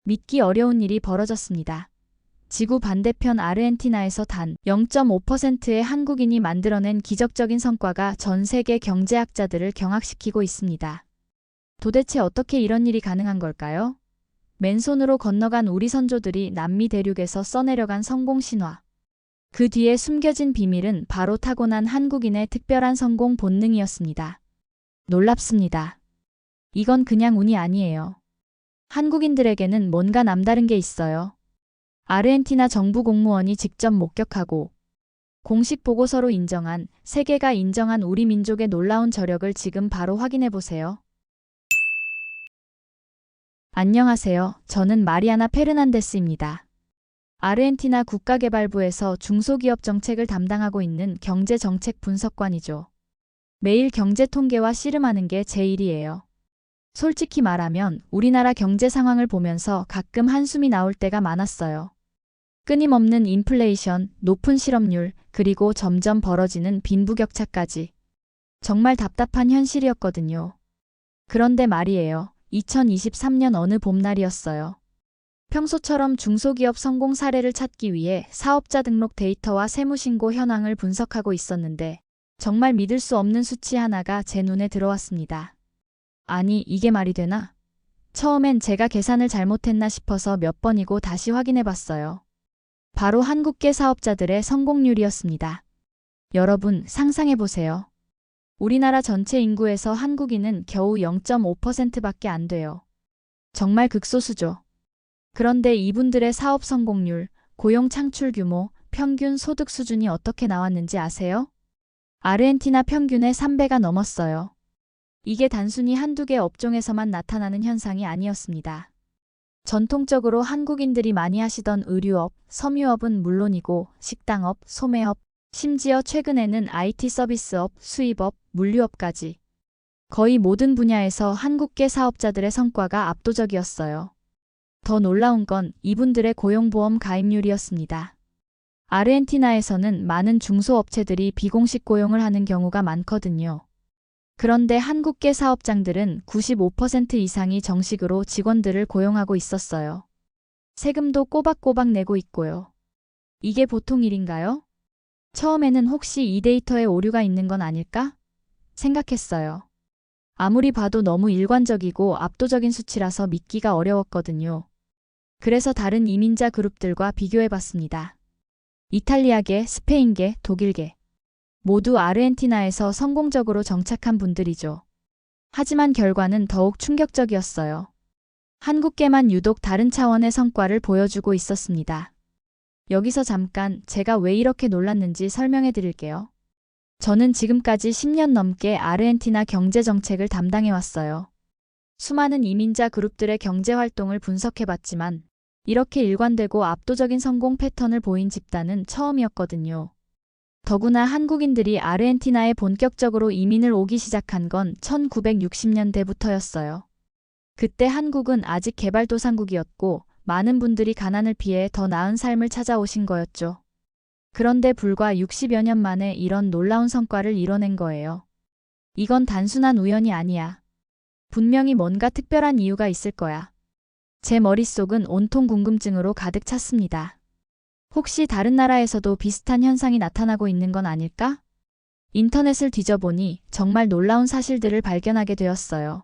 믿기 어려운 일이 벌어졌습니다. 지구 반대편 아르헨티나에서 단 0.5%의 한국인이 만들어낸 기적적인 성과가 전 세계 경제학자들을 경악시키고 있습니다. 도대체 어떻게 이런 일이 가능한 걸까요? 맨손으로 건너간 우리 선조들이 남미 대륙에서 써내려간 성공 신화. 그 뒤에 숨겨진 비밀은 바로 타고난 한국인의 특별한 성공 본능이었습니다. 놀랍습니다. 이건 그냥 운이 아니에요. 한국인들에게는 뭔가 남다른 게 있어요. 아르헨티나 정부 공무원이 직접 목격하고 공식 보고서로 인정한, 세계가 인정한 우리 민족의 놀라운 저력을 지금 바로 확인해 보세요. 안녕하세요. 저는 마리아나 페르난데스입니다. 아르헨티나 국가개발부에서 중소기업 정책을 담당하고 있는 경제정책 분석관이죠. 매일 경제 통계와 씨름하는 게 제 일이에요. 솔직히 말하면 우리나라 경제 상황을 보면서 가끔 한숨이 나올 때가 많았어요. 끊임없는 인플레이션, 높은 실업률, 그리고 점점 벌어지는 빈부격차까지. 정말 답답한 현실이었거든요. 그런데 말이에요. 2023년 어느 봄날이었어요. 평소처럼 중소기업 성공 사례를 찾기 위해 사업자 등록 데이터와 세무신고 현황을 분석하고 있었는데 정말 믿을 수 없는 수치 하나가 제 눈에 들어왔습니다. 아니, 이게 말이 되나? 처음엔 제가 계산을 잘못했나 싶어서 몇 번이고 다시 확인해 봤어요. 바로 한국계 사업자들의 성공률이었습니다. 여러분, 상상해 보세요. 우리나라 전체 인구에서 한국인은 겨우 0.5%밖에 안 돼요. 정말 극소수죠. 그런데 이분들의 사업 성공률, 고용 창출 규모, 평균 소득 수준이 어떻게 나왔는지 아세요? 아르헨티나 평균의 3배가 넘었어요. 이게 단순히 한두 개 업종에서만 나타나는 현상이 아니었습니다. 전통적으로 한국인들이 많이 하시던 의류업, 섬유업은 물론이고 식당업, 소매업, 심지어 최근에는 IT 서비스업, 수입업, 물류업까지 거의 모든 분야에서 한국계 사업자들의 성과가 압도적이었어요. 더 놀라운 건 이분들의 고용보험 가입률이었습니다. 아르헨티나에서는 많은 중소업체들이 비공식 고용을 하는 경우가 많거든요. 그런데 한국계 사업장들은 95% 이상이 정식으로 직원들을 고용하고 있었어요. 세금도 꼬박꼬박 내고 있고요. 이게 보통 일인가요? 처음에는 혹시 이 데이터에 오류가 있는 건 아닐까? 생각했어요. 아무리 봐도 너무 일관적이고 압도적인 수치라서 믿기가 어려웠거든요. 그래서 다른 이민자 그룹들과 비교해봤습니다. 이탈리아계, 스페인계, 독일계. 모두 아르헨티나에서 성공적으로 정착한 분들이죠. 하지만 결과는 더욱 충격적이었어요. 한국계만 유독 다른 차원의 성과를 보여주고 있었습니다. 여기서 잠깐 제가 왜 이렇게 놀랐는지 설명해 드릴게요. 저는 지금까지 10년 넘게 아르헨티나 경제정책을 담당해왔어요. 수많은 이민자 그룹들의 경제활동을 분석해봤지만 이렇게 일관되고 압도적인 성공 패턴을 보인 집단은 처음이었거든요. 더구나 한국인들이 아르헨티나에 본격적으로 이민을 오기 시작한 건 1960년대부터였어요. 그때 한국은 아직 개발도상국이었고 많은 분들이 가난을 피해 더 나은 삶을 찾아오신 거였죠. 그런데 불과 60여 년 만에 이런 놀라운 성과를 이뤄낸 거예요. 이건 단순한 우연이 아니야. 분명히 뭔가 특별한 이유가 있을 거야. 제 머릿속은 온통 궁금증으로 가득 찼습니다. 혹시 다른 나라에서도 비슷한 현상이 나타나고 있는 건 아닐까? 인터넷을 뒤져보니 정말 놀라운 사실들을 발견하게 되었어요.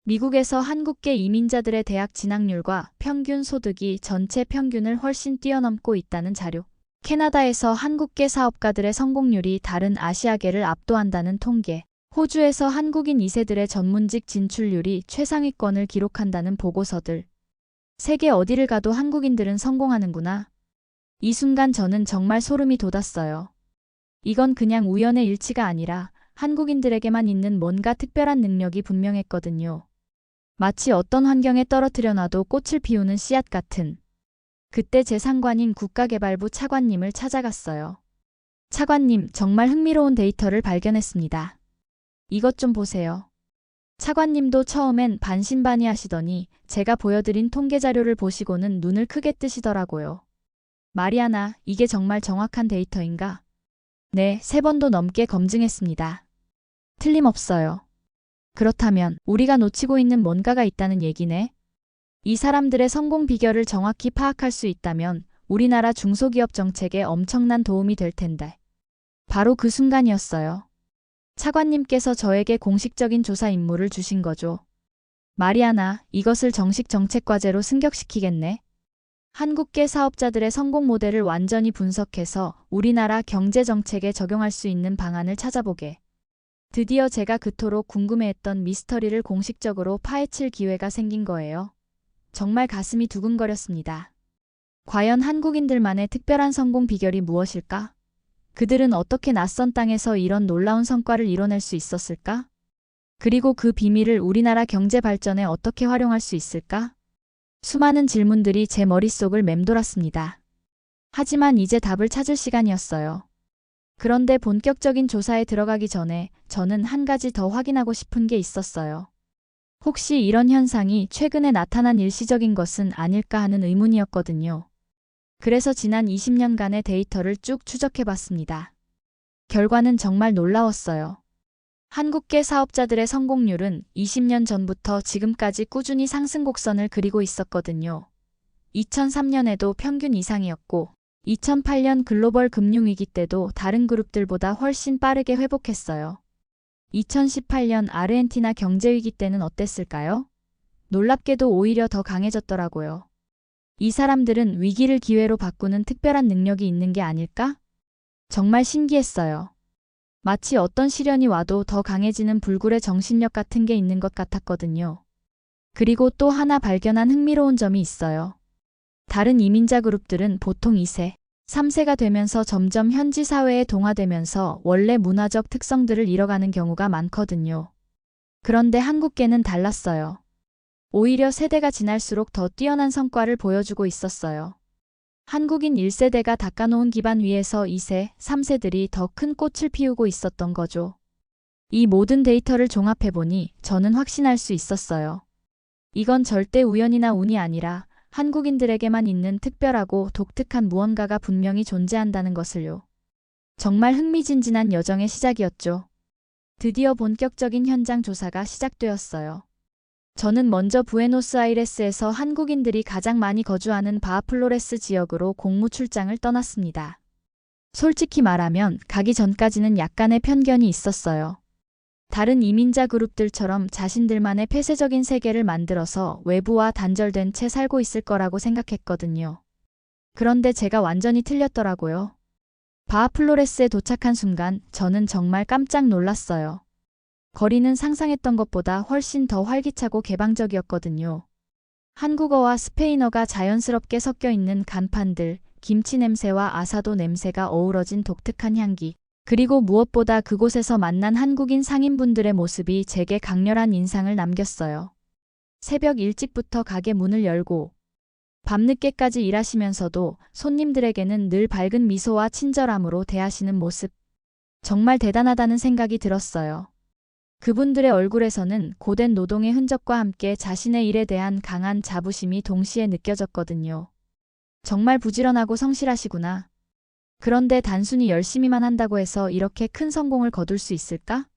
미국에서 한국계 이민자들의 대학 진학률과 평균 소득이 전체 평균을 훨씬 뛰어넘고 있다는 자료. 캐나다에서 한국계 사업가들의 성공률이 다른 아시아계를 압도한다는 통계. 호주에서 한국인 2세들의 전문직 진출률이 최상위권을 기록한다는 보고서들. 세계 어디를 가도 한국인들은 성공하는구나. 이 순간 저는 정말 소름이 돋았어요. 이건 그냥 우연의 일치가 아니라 한국인들에게만 있는 뭔가 특별한 능력이 분명했거든요. 마치 어떤 환경에 떨어뜨려 놔도 꽃을 피우는 씨앗 같은. 그때 제 상관인 국가개발부 차관님을 찾아갔어요. 차관님, 정말 흥미로운 데이터를 발견했습니다. 이것 좀 보세요. 차관님도 처음엔 반신반의하시더니 제가 보여드린 통계 자료를 보시고는 눈을 크게 뜨시더라고요. 마리아나, 이게 정말 정확한 데이터인가? 네, 3번도 넘게 검증했습니다. 틀림없어요. 그렇다면 우리가 놓치고 있는 뭔가가 있다는 얘기네? 이 사람들의 성공 비결을 정확히 파악할 수 있다면 우리나라 중소기업 정책에 엄청난 도움이 될 텐데. 바로 그 순간이었어요. 차관님께서 저에게 공식적인 조사 임무를 주신 거죠. 마리아나, 이것을 정식 정책 과제로 승격시키겠네. 한국계 사업자들의 성공 모델을 완전히 분석해서 우리나라 경제 정책에 적용할 수 있는 방안을 찾아보게. 드디어 제가 그토록 궁금해했던 미스터리를 공식적으로 파헤칠 기회가 생긴 거예요. 정말 가슴이 두근거렸습니다. 과연 한국인들만의 특별한 성공 비결이 무엇일까? 그들은 어떻게 낯선 땅에서 이런 놀라운 성과를 이뤄낼 수 있었을까? 그리고 그 비밀을 우리나라 경제 발전에 어떻게 활용할 수 있을까? 수많은 질문들이 제 머릿속을 맴돌았습니다. 하지만 이제 답을 찾을 시간이었어요. 그런데 본격적인 조사에 들어가기 전에 저는 한 가지 더 확인하고 싶은 게 있었어요. 혹시 이런 현상이 최근에 나타난 일시적인 것은 아닐까 하는 의문이었거든요. 그래서 지난 20년간의 데이터를 쭉 추적해봤습니다. 결과는 정말 놀라웠어요. 한국계 사업자들의 성공률은 20년 전부터 지금까지 꾸준히 상승 곡선을 그리고 있었거든요. 2003년에도 평균 이상이었고 2008년 글로벌 금융위기 때도 다른 그룹들보다 훨씬 빠르게 회복했어요. 2018년 아르헨티나 경제위기 때는 어땠을까요? 놀랍게도 오히려 더 강해졌더라고요. 이 사람들은 위기를 기회로 바꾸는 특별한 능력이 있는 게 아닐까? 정말 신기했어요. 마치 어떤 시련이 와도 더 강해지는 불굴의 정신력 같은 게 있는 것 같았거든요. 그리고 또 하나 발견한 흥미로운 점이 있어요. 다른 이민자 그룹들은 보통 2세, 3세가 되면서 점점 현지 사회에 동화되면서 원래 문화적 특성들을 잃어가는 경우가 많거든요. 그런데 한국계는 달랐어요. 오히려 세대가 지날수록 더 뛰어난 성과를 보여주고 있었어요. 한국인 1세대가 닦아놓은 기반 위에서 2세, 3세들이 더 큰 꽃을 피우고 있었던 거죠. 이 모든 데이터를 종합해보니 저는 확신할 수 있었어요. 이건 절대 우연이나 운이 아니라 한국인들에게만 있는 특별하고 독특한 무언가가 분명히 존재한다는 것을요. 정말 흥미진진한 여정의 시작이었죠. 드디어 본격적인 현장 조사가 시작되었어요. 저는 먼저 부에노스아이레스에서 한국인들이 가장 많이 거주하는 바아플로레스 지역으로 공무 출장을 떠났습니다. 솔직히 말하면 가기 전까지는 약간의 편견이 있었어요. 다른 이민자 그룹들처럼 자신들만의 폐쇄적인 세계를 만들어서 외부와 단절된 채 살고 있을 거라고 생각했거든요. 그런데 제가 완전히 틀렸더라고요. 바아플로레스에 도착한 순간 저는 정말 깜짝 놀랐어요. 거리는 상상했던 것보다 훨씬 더 활기차고 개방적이었거든요. 한국어와 스페인어가 자연스럽게 섞여 있는 간판들, 김치 냄새와 아사도 냄새가 어우러진 독특한 향기, 그리고 무엇보다 그곳에서 만난 한국인 상인분들의 모습이 제게 강렬한 인상을 남겼어요. 새벽 일찍부터 가게 문을 열고 밤늦게까지 일하시면서도 손님들에게는 늘 밝은 미소와 친절함으로 대하시는 모습. 정말 대단하다는 생각이 들었어요. 그분들의 얼굴에서는 고된 노동의 흔적과 함께 자신의 일에 대한 강한 자부심이 동시에 느껴졌거든요. 정말 부지런하고 성실하시구나. 그런데 단순히 열심히만 한다고 해서 이렇게 큰 성공을 거둘 수 있을까?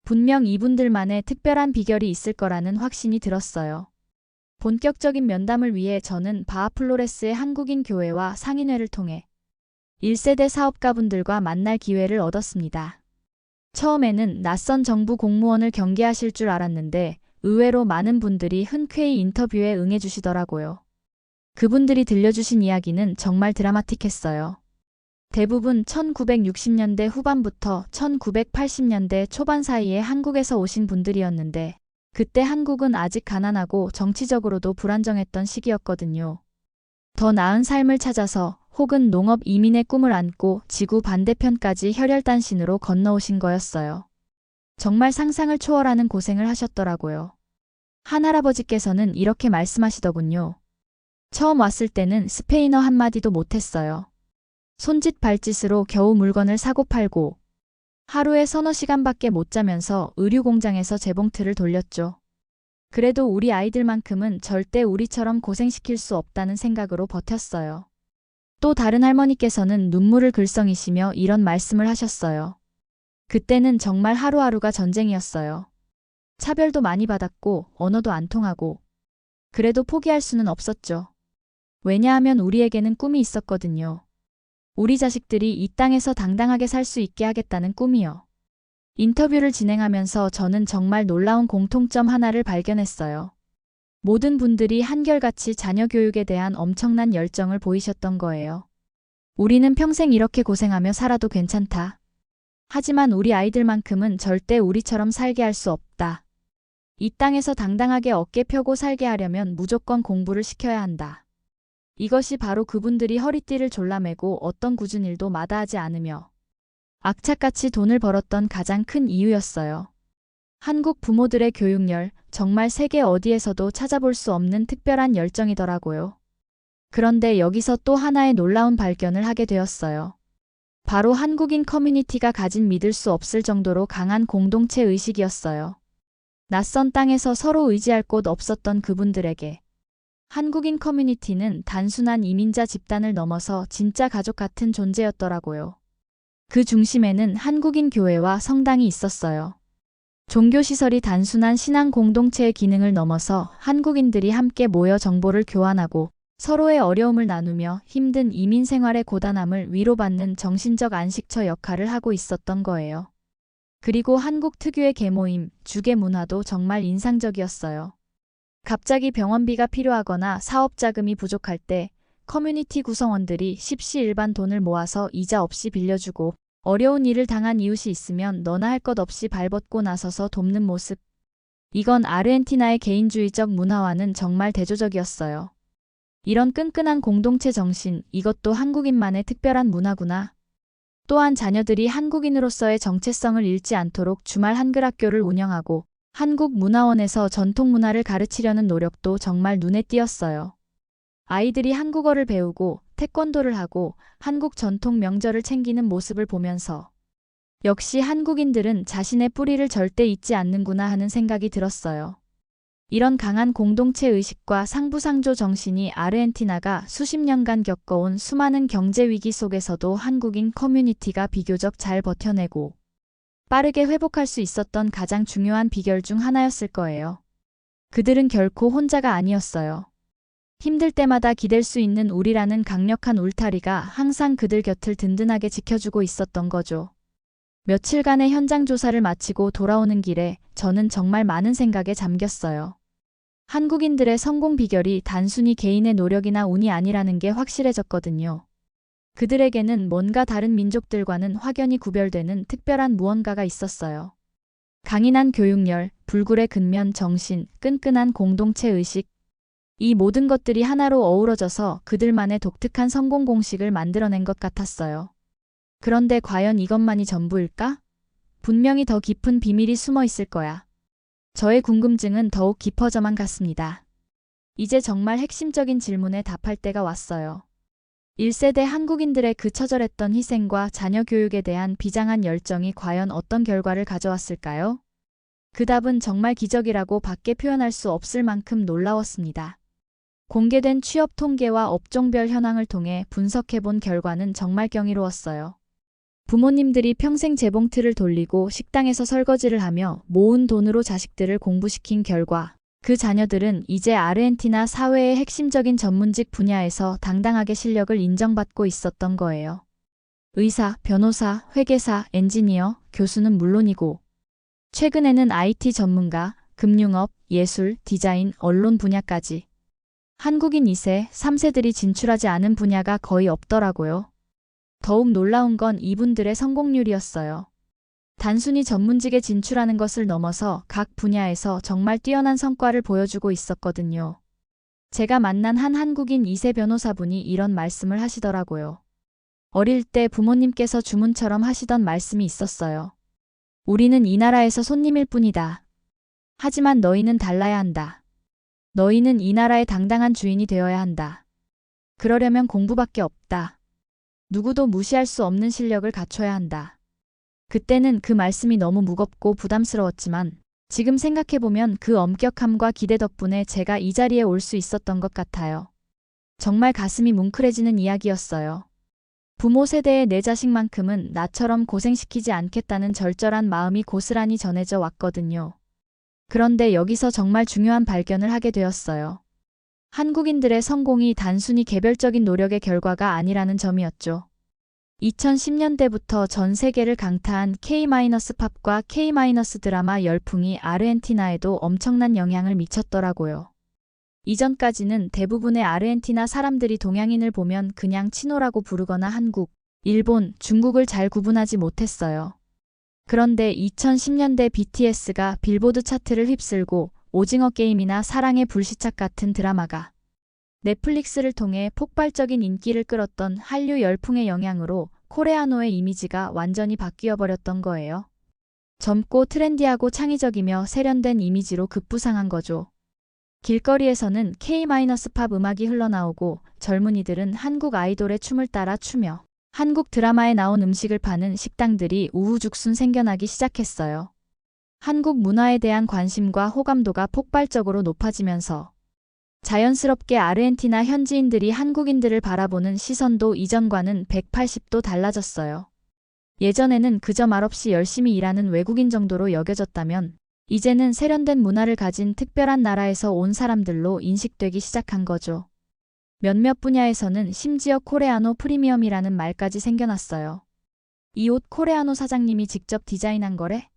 분명 이분들만의 특별한 비결이 있을 거라는 확신이 들었어요. 본격적인 면담을 위해 저는 바아플로레스의 한국인 교회와 상인회를 통해 1세대 사업가분들과 만날 기회를 얻었습니다. 처음에는 낯선 정부 공무원을 경계하실 줄 알았는데 의외로 많은 분들이 흔쾌히 인터뷰에 응해주시더라고요. 그분들이 들려주신 이야기는 정말 드라마틱했어요. 대부분 1960년대 후반부터 1980년대 초반 사이에 한국에서 오신 분들이었는데 그때 한국은 아직 가난하고 정치적으로도 불안정했던 시기였거든요. 더 나은 삶을 찾아서 혹은 농업 이민의 꿈을 안고 지구 반대편까지 혈혈단신으로 건너오신 거였어요. 정말 상상을 초월하는 고생을 하셨더라고요. 한 할아버지께서는 이렇게 말씀하시더군요. 처음 왔을 때는 스페인어 한마디도 못했어요. 손짓 발짓으로 겨우 물건을 사고 팔고 하루에 서너 시간밖에 못 자면서 의류 공장에서 재봉틀을 돌렸죠. 그래도 우리 아이들만큼은 절대 우리처럼 고생시킬 수 없다는 생각으로 버텼어요. 또 다른 할머니께서는 눈물을 글썽이시며 이런 말씀을 하셨어요. 그때는 정말 하루하루가 전쟁이었어요. 차별도 많이 받았고 언어도 안 통하고 그래도 포기할 수는 없었죠. 왜냐하면 우리에게는 꿈이 있었거든요. 우리 자식들이 이 땅에서 당당하게 살 수 있게 하겠다는 꿈이요. 인터뷰를 진행하면서 저는 정말 놀라운 공통점 하나를 발견했어요. 모든 분들이 한결같이 자녀 교육에 대한 엄청난 열정을 보이셨던 거예요. 우리는 평생 이렇게 고생하며 살아도 괜찮다. 하지만 우리 아이들만큼은 절대 우리처럼 살게 할 수 없다. 이 땅에서 당당하게 어깨 펴고 살게 하려면 무조건 공부를 시켜야 한다. 이것이 바로 그분들이 허리띠를 졸라매고 어떤 굳은 일도 마다하지 않으며 악착같이 돈을 벌었던 가장 큰 이유였어요. 한국 부모들의 교육열, 정말 세계 어디에서도 찾아볼 수 없는 특별한 열정이더라고요. 그런데 여기서 또 하나의 놀라운 발견을 하게 되었어요. 바로 한국인 커뮤니티가 가진 믿을 수 없을 정도로 강한 공동체 의식이었어요. 낯선 땅에서 서로 의지할 곳 없었던 그분들에게 한국인 커뮤니티는 단순한 이민자 집단을 넘어서 진짜 가족 같은 존재였더라고요. 그 중심에는 한국인 교회와 성당이 있었어요. 종교시설이 단순한 신앙 공동체의 기능을 넘어서 한국인들이 함께 모여 정보를 교환하고 서로의 어려움을 나누며 힘든 이민 생활의 고단함을 위로받는 정신적 안식처 역할을 하고 있었던 거예요. 그리고 한국 특유의 계모임, 주계 문화도 정말 인상적이었어요. 갑자기 병원비가 필요하거나 사업 자금이 부족할 때 커뮤니티 구성원들이 십시일반 돈을 모아서 이자 없이 빌려주고 어려운 일을 당한 이웃이 있으면 너나 할 것 없이 발벗고 나서서 돕는 모습. 이건 아르헨티나의 개인주의적 문화와는 정말 대조적이었어요. 이런 끈끈한 공동체 정신, 이것도 한국인만의 특별한 문화구나. 또한 자녀들이 한국인으로서의 정체성을 잃지 않도록 주말 한글 학교를 운영하고 한국문화원에서 전통 문화를 가르치려는 노력도 정말 눈에 띄었어요. 아이들이 한국어를 배우고 태권도를 하고 한국 전통 명절을 챙기는 모습을 보면서 역시 한국인들은 자신의 뿌리를 절대 잊지 않는구나 하는 생각이 들었어요. 이런 강한 공동체 의식과 상부상조 정신이 아르헨티나가 수십 년간 겪어온 수많은 경제 위기 속에서도 한국인 커뮤니티가 비교적 잘 버텨내고 빠르게 회복할 수 있었던 가장 중요한 비결 중 하나였을 거예요. 그들은 결코 혼자가 아니었어요. 힘들 때마다 기댈 수 있는 우리라는 강력한 울타리가 항상 그들 곁을 든든하게 지켜주고 있었던 거죠. 며칠간의 현장 조사를 마치고 돌아오는 길에 저는 정말 많은 생각에 잠겼어요. 한국인들의 성공 비결이 단순히 개인의 노력이나 운이 아니라는 게 확실해졌거든요. 그들에게는 뭔가 다른 민족들과는 확연히 구별되는 특별한 무언가가 있었어요. 강인한 교육열, 불굴의 근면 정신, 끈끈한 공동체 의식. 이 모든 것들이 하나로 어우러져서 그들만의 독특한 성공 공식을 만들어낸 것 같았어요. 그런데 과연 이것만이 전부일까? 분명히 더 깊은 비밀이 숨어 있을 거야. 저의 궁금증은 더욱 깊어져만 갔습니다. 이제 정말 핵심적인 질문에 답할 때가 왔어요. 1세대 한국인들의 그 처절했던 희생과 자녀 교육에 대한 비장한 열정이 과연 어떤 결과를 가져왔을까요? 그 답은 정말 기적이라고 밖에 표현할 수 없을 만큼 놀라웠습니다. 공개된 취업 통계와 업종별 현황을 통해 분석해본 결과는 정말 경이로웠어요. 부모님들이 평생 재봉틀을 돌리고 식당에서 설거지를 하며 모은 돈으로 자식들을 공부시킨 결과 그 자녀들은 이제 아르헨티나 사회의 핵심적인 전문직 분야에서 당당하게 실력을 인정받고 있었던 거예요. 의사, 변호사, 회계사, 엔지니어, 교수는 물론이고 최근에는 IT 전문가, 금융업, 예술, 디자인, 언론 분야까지 한국인 2세, 3세들이 진출하지 않은 분야가 거의 없더라고요. 더욱 놀라운 건 이분들의 성공률이었어요. 단순히 전문직에 진출하는 것을 넘어서 각 분야에서 정말 뛰어난 성과를 보여주고 있었거든요. 제가 만난 한 한국인 2세 변호사분이 이런 말씀을 하시더라고요. 어릴 때 부모님께서 주문처럼 하시던 말씀이 있었어요. 우리는 이 나라에서 손님일 뿐이다. 하지만 너희는 달라야 한다. 너희는 이 나라의 당당한 주인이 되어야 한다. 그러려면 공부밖에 없다. 누구도 무시할 수 없는 실력을 갖춰야 한다. 그때는 그 말씀이 너무 무겁고 부담스러웠지만 지금 생각해보면 그 엄격함과 기대 덕분에 제가 이 자리에 올 수 있었던 것 같아요. 정말 가슴이 뭉클해지는 이야기였어요. 부모 세대의 내 자식만큼은 나처럼 고생시키지 않겠다는 절절한 마음이 고스란히 전해져 왔거든요. 그런데 여기서 정말 중요한 발견을 하게 되었어요. 한국인들의 성공이 단순히 개별적인 노력의 결과가 아니라는 점이었죠. 2010년대부터 전 세계를 강타한 K-팝과 K-드라마 열풍이 아르헨티나에도 엄청난 영향을 미쳤더라고요. 이전까지는 대부분의 아르헨티나 사람들이 동양인을 보면 그냥 치노라고 부르거나 한국, 일본, 중국을 잘 구분하지 못했어요. 그런데 2010년대 BTS가 빌보드 차트를 휩쓸고 오징어 게임이나 사랑의 불시착 같은 드라마가 넷플릭스를 통해 폭발적인 인기를 끌었던 한류 열풍의 영향으로 코레아노의 이미지가 완전히 바뀌어 버렸던 거예요. 젊고 트렌디하고 창의적이며 세련된 이미지로 급부상한 거죠. 길거리에서는 K-팝 음악이 흘러나오고 젊은이들은 한국 아이돌의 춤을 따라 추며 한국 드라마에 나온 음식을 파는 식당들이 우후죽순 생겨나기 시작했어요. 한국 문화에 대한 관심과 호감도가 폭발적으로 높아지면서 자연스럽게 아르헨티나 현지인들이 한국인들을 바라보는 시선도 이전과는 180도 달라졌어요. 예전에는 그저 말없이 열심히 일하는 외국인 정도로 여겨졌다면 이제는 세련된 문화를 가진 특별한 나라에서 온 사람들로 인식되기 시작한 거죠. 몇몇 분야에서는 심지어 코레아노 프리미엄이라는 말까지 생겨났어요. 이 옷 코레아노 사장님이 직접 디자인한 거래?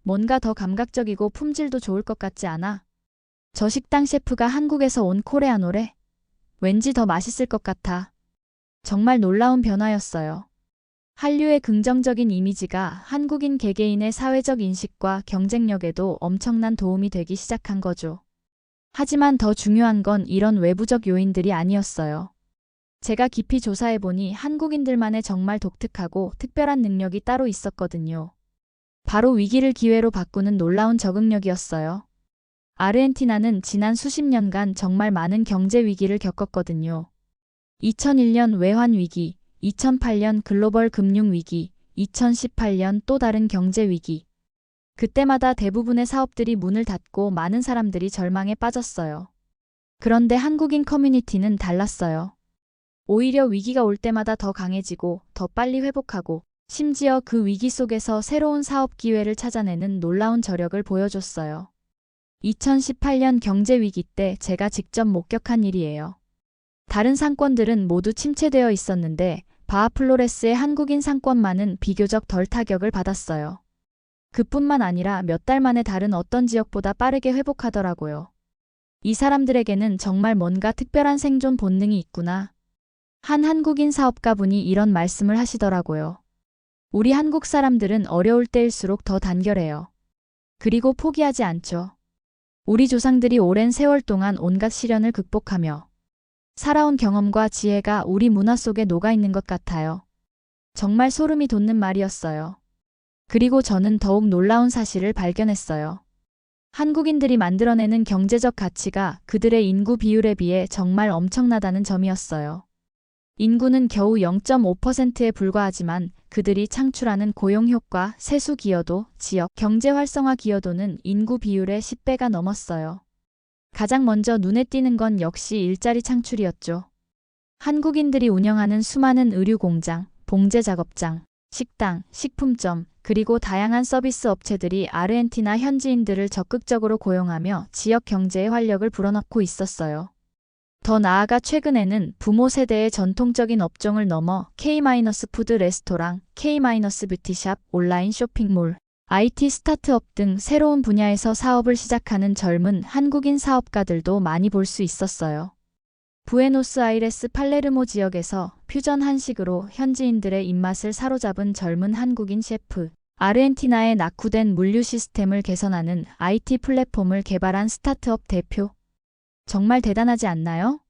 뭔가 더 감각적이고 품질도 좋을 것 같지 않아? 저 식당 셰프가 한국에서 온 코레아노래? 왠지 더 맛있을 것 같아. 정말 놀라운 변화였어요. 한류의 긍정적인 이미지가 한국인 개개인의 사회적 인식과 경쟁력에도 엄청난 도움이 되기 시작한 거죠. 하지만 더 중요한 건 이런 외부적 요인들이 아니었어요. 제가 깊이 조사해보니 한국인들만의 정말 독특하고 특별한 능력이 따로 있었거든요. 바로 위기를 기회로 바꾸는 놀라운 적응력이었어요. 아르헨티나는 지난 수십 년간 정말 많은 경제 위기를 겪었거든요. 2001년 외환 위기, 2008년 글로벌 금융 위기, 2018년 또 다른 경제 위기. 그때마다 대부분의 사업들이 문을 닫고 많은 사람들이 절망에 빠졌어요. 그런데 한국인 커뮤니티는 달랐어요. 오히려 위기가 올 때마다 더 강해지고 더 빨리 회복하고 심지어 그 위기 속에서 새로운 사업 기회를 찾아내는 놀라운 저력을 보여줬어요. 2018년 경제 위기 때 제가 직접 목격한 일이에요. 다른 상권들은 모두 침체되어 있었는데 바하플로레스의 한국인 상권만은 비교적 덜 타격을 받았어요. 그뿐만 아니라 몇 달 만에 다른 어떤 지역보다 빠르게 회복하더라고요. 이 사람들에게는 정말 뭔가 특별한 생존 본능이 있구나. 한 한국인 사업가분이 이런 말씀을 하시더라고요. 우리 한국 사람들은 어려울 때일수록 더 단결해요. 그리고 포기하지 않죠. 우리 조상들이 오랜 세월 동안 온갖 시련을 극복하며 살아온 경험과 지혜가 우리 문화 속에 녹아있는 것 같아요. 정말 소름이 돋는 말이었어요. 그리고 저는 더욱 놀라운 사실을 발견했어요. 한국인들이 만들어내는 경제적 가치가 그들의 인구 비율에 비해 정말 엄청나다는 점이었어요. 인구는 겨우 0.5%에 불과하지만 그들이 창출하는 고용 효과, 세수 기여도, 지역 경제 활성화 기여도는 인구 비율의 10배가 넘었어요. 가장 먼저 눈에 띄는 건 역시 일자리 창출이었죠. 한국인들이 운영하는 수많은 의류 공장, 봉제 작업장, 식당, 식품점, 그리고 다양한 서비스 업체들이 아르헨티나 현지인들을 적극적으로 고용하며 지역 경제에 활력을 불어넣고 있었어요. 더 나아가 최근에는 부모 세대의 전통적인 업종을 넘어 K-푸드 레스토랑, K-뷰티샵, 온라인 쇼핑몰, IT 스타트업 등 새로운 분야에서 사업을 시작하는 젊은 한국인 사업가들도 많이 볼 수 있었어요. 부에노스아이레스 팔레르모 지역에서 퓨전 한식으로 현지인들의 입맛을 사로잡은 젊은 한국인 셰프, 아르헨티나의 낙후된 물류 시스템을 개선하는 IT 플랫폼을 개발한 스타트업 대표. 정말 대단하지 않나요?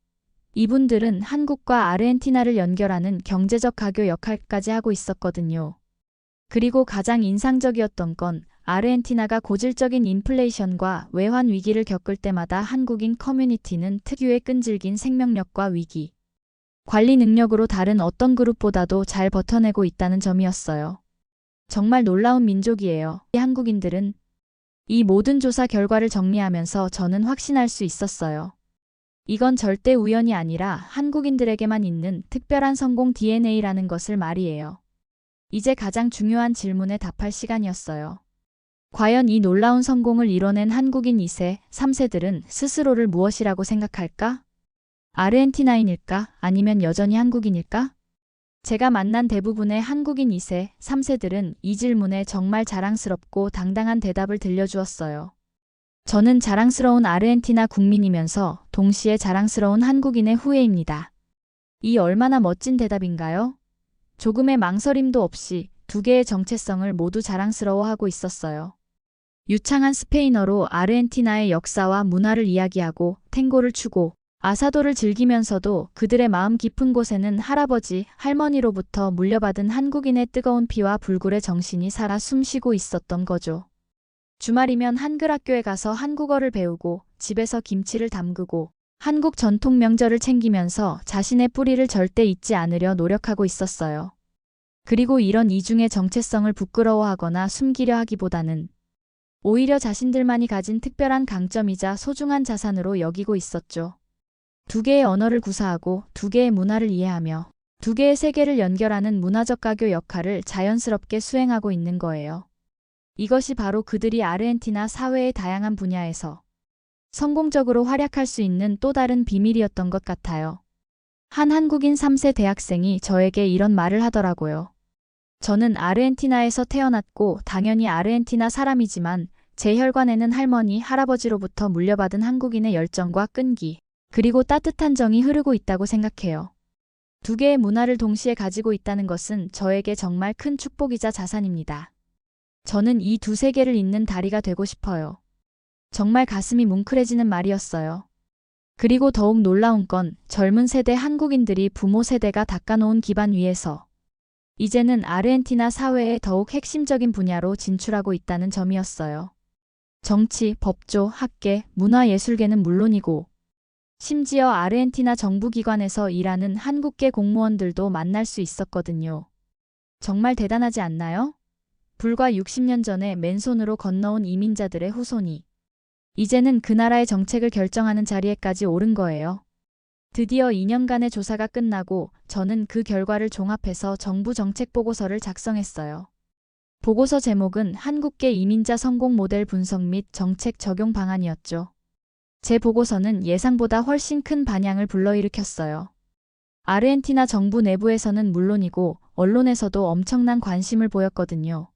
이분들은 한국과 아르헨티나를 연결하는 경제적 가교 역할까지 하고 있었거든요. 그리고 가장 인상적이었던 건 아르헨티나가 고질적인 인플레이션과 외환 위기를 겪을 때마다 한국인 커뮤니티는 특유의 끈질긴 생명력과 위기 관리 능력으로 다른 어떤 그룹보다도 잘 버텨내고 있다는 점이었어요. 정말 놀라운 민족이에요. 이 한국인들은 이 모든 조사 결과를 정리하면서 저는 확신할 수 있었어요. 이건 절대 우연이 아니라 한국인들에게만 있는 특별한 성공 DNA라는 것을 말이에요. 이제 가장 중요한 질문에 답할 시간이었어요. 과연 이 놀라운 성공을 이뤄낸 한국인 2세, 3세들은 스스로를 무엇이라고 생각할까? 아르헨티나인일까? 아니면 여전히 한국인일까? 제가 만난 대부분의 한국인 2세, 3세들은 이 질문에 정말 자랑스럽고 당당한 대답을 들려주었어요. 저는 자랑스러운 아르헨티나 국민이면서 동시에 자랑스러운 한국인의 후예입니다. 이 얼마나 멋진 대답인가요? 조금의 망설임도 없이 두 개의 정체성을 모두 자랑스러워하고 있었어요. 유창한 스페인어로 아르헨티나의 역사와 문화를 이야기하고 탱고를 추고 아사도를 즐기면서도 그들의 마음 깊은 곳에는 할아버지, 할머니로부터 물려받은 한국인의 뜨거운 피와 불굴의 정신이 살아 숨쉬고 있었던 거죠. 주말이면 한글 학교에 가서 한국어를 배우고 집에서 김치를 담그고 한국 전통 명절을 챙기면서 자신의 뿌리를 절대 잊지 않으려 노력하고 있었어요. 그리고 이런 이중의 정체성을 부끄러워하거나 숨기려 하기보다는 오히려 자신들만이 가진 특별한 강점이자 소중한 자산으로 여기고 있었죠. 두 개의 언어를 구사하고 두 개의 문화를 이해하며 두 개의 세계를 연결하는 문화적 가교 역할을 자연스럽게 수행하고 있는 거예요. 이것이 바로 그들이 아르헨티나 사회의 다양한 분야에서 성공적으로 활약할 수 있는 또 다른 비밀이었던 것 같아요. 한 한국인 3세 대학생이 저에게 이런 말을 하더라고요. 저는 아르헨티나에서 태어났고 당연히 아르헨티나 사람이지만 제 혈관에는 할머니, 할아버지로부터 물려받은 한국인의 열정과 끈기, 그리고 따뜻한 정이 흐르고 있다고 생각해요. 두 개의 문화를 동시에 가지고 있다는 것은 저에게 정말 큰 축복이자 자산입니다. 저는 이 두 세계를 잇는 다리가 되고 싶어요. 정말 가슴이 뭉클해지는 말이었어요. 그리고 더욱 놀라운 건 젊은 세대 한국인들이 부모 세대가 닦아놓은 기반 위에서 이제는 아르헨티나 사회의 더욱 핵심적인 분야로 진출하고 있다는 점이었어요. 정치, 법조, 학계, 문화예술계는 물론이고 심지어 아르헨티나 정부기관에서 일하는 한국계 공무원들도 만날 수 있었거든요. 정말 대단하지 않나요? 불과 60년 전에 맨손으로 건너온 이민자들의 후손이 이제는 그 나라의 정책을 결정하는 자리에까지 오른 거예요. 드디어 2년간의 조사가 끝나고 저는 그 결과를 종합해서 정부 정책 보고서를 작성했어요. 보고서 제목은 한국계 이민자 성공 모델 분석 및 정책 적용 방안이었죠. 제 보고서는 예상보다 훨씬 큰 반향을 불러일으켰어요. 아르헨티나 정부 내부에서는 물론이고 언론에서도 엄청난 관심을 보였거든요.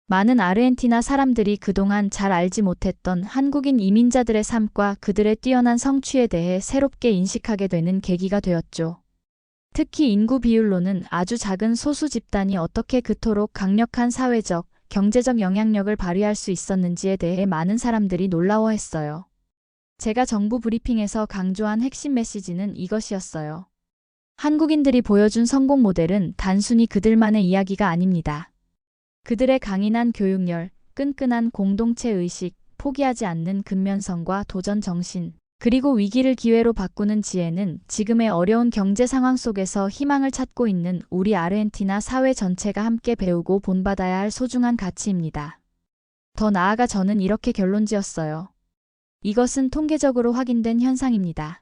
많은 아르헨티나 사람들이 그동안 잘 알지 못했던 한국인 이민자들의 삶과 그들의 뛰어난 성취에 대해 새롭게 인식하게 되는 계기가 되었죠. 특히 인구 비율로는 아주 작은 소수 집단이 어떻게 그토록 강력한 사회적, 경제적 영향력을 발휘할 수 있었는지에 대해 많은 사람들이 놀라워했어요. 제가 정부 브리핑에서 강조한 핵심 메시지는 이것이었어요. 한국인들이 보여준 성공 모델은 단순히 그들만의 이야기가 아닙니다. 그들의 강인한 교육열, 끈끈한 공동체 의식, 포기하지 않는 근면성과 도전 정신, 그리고 위기를 기회로 바꾸는 지혜는 지금의 어려운 경제 상황 속에서 희망을 찾고 있는 우리 아르헨티나 사회 전체가 함께 배우고 본받아야 할 소중한 가치입니다. 더 나아가 저는 이렇게 결론지었어요. 이것은 통계적으로 확인된 현상입니다.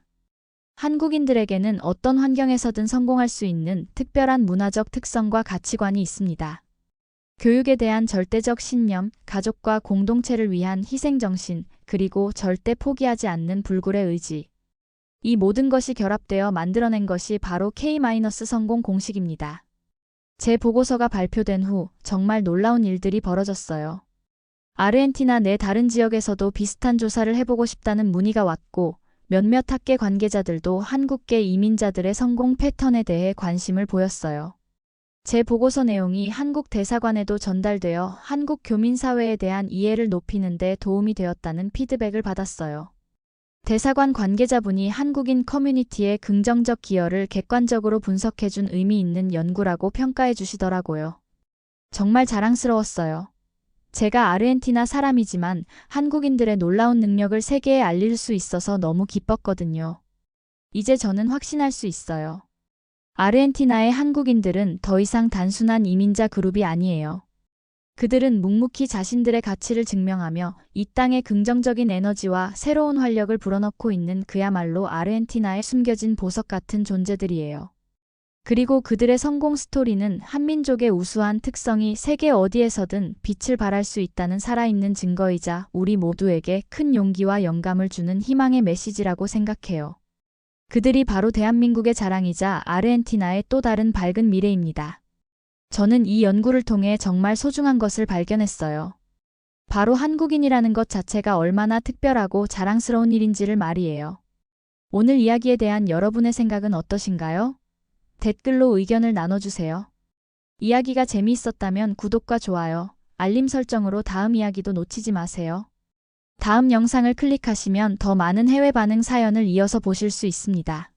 한국인들에게는 어떤 환경에서든 성공할 수 있는 특별한 문화적 특성과 가치관이 있습니다. 교육에 대한 절대적 신념, 가족과 공동체를 위한 희생정신, 그리고 절대 포기하지 않는 불굴의 의지. 이 모든 것이 결합되어 만들어낸 것이 바로 K-성공 공식입니다. 제 보고서가 발표된 후 정말 놀라운 일들이 벌어졌어요. 아르헨티나 내 다른 지역에서도 비슷한 조사를 해보고 싶다는 문의가 왔고 몇몇 학계 관계자들도 한국계 이민자들의 성공 패턴에 대해 관심을 보였어요. 제 보고서 내용이 한국 대사관에도 전달되어 한국 교민사회에 대한 이해를 높이는 데 도움이 되었다는 피드백을 받았어요. 대사관 관계자분이 한국인 커뮤니티의 긍정적 기여를 객관적으로 분석해준 의미 있는 연구라고 평가해 주시더라고요. 정말 자랑스러웠어요. 제가 아르헨티나 사람이지만 한국인들의 놀라운 능력을 세계에 알릴 수 있어서 너무 기뻤거든요. 이제 저는 확신할 수 있어요. 아르헨티나의 한국인들은 더 이상 단순한 이민자 그룹이 아니에요. 그들은 묵묵히 자신들의 가치를 증명하며 이 땅에 긍정적인 에너지와 새로운 활력을 불어넣고 있는 그야말로 아르헨티나의 숨겨진 보석 같은 존재들이에요. 그리고 그들의 성공 스토리는 한민족의 우수한 특성이 세계 어디에서든 빛을 발할 수 있다는 살아있는 증거이자 우리 모두에게 큰 용기와 영감을 주는 희망의 메시지라고 생각해요. 그들이 바로 대한민국의 자랑이자 아르헨티나의 또 다른 밝은 미래입니다. 저는 이 연구를 통해 정말 소중한 것을 발견했어요. 바로 한국인이라는 것 자체가 얼마나 특별하고 자랑스러운 일인지를 말이에요. 오늘 이야기에 대한 여러분의 생각은 어떠신가요? 댓글로 의견을 나눠주세요. 이야기가 재미있었다면 구독과 좋아요, 알림 설정으로 다음 이야기도 놓치지 마세요. 다음 영상을 클릭하시면 더 많은 해외 반응 사연을 이어서 보실 수 있습니다.